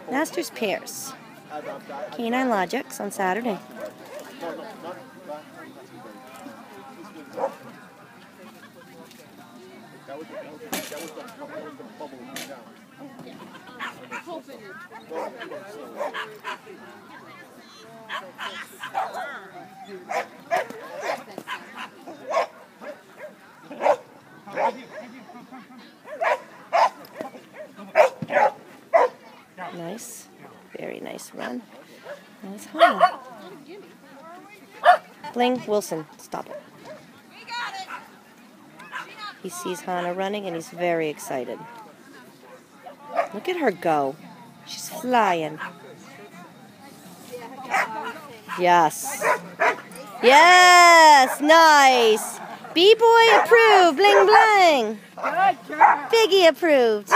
Masters Pairs. Canine Logics on Saturday. Nice. Very nice run. Nice Hannah. Bling, Wilson, stop it. He sees Hannah running and he's very excited. Look at her go. She's flying. Yes. Yes, nice. B-boy approved, bling bling. Biggie approved.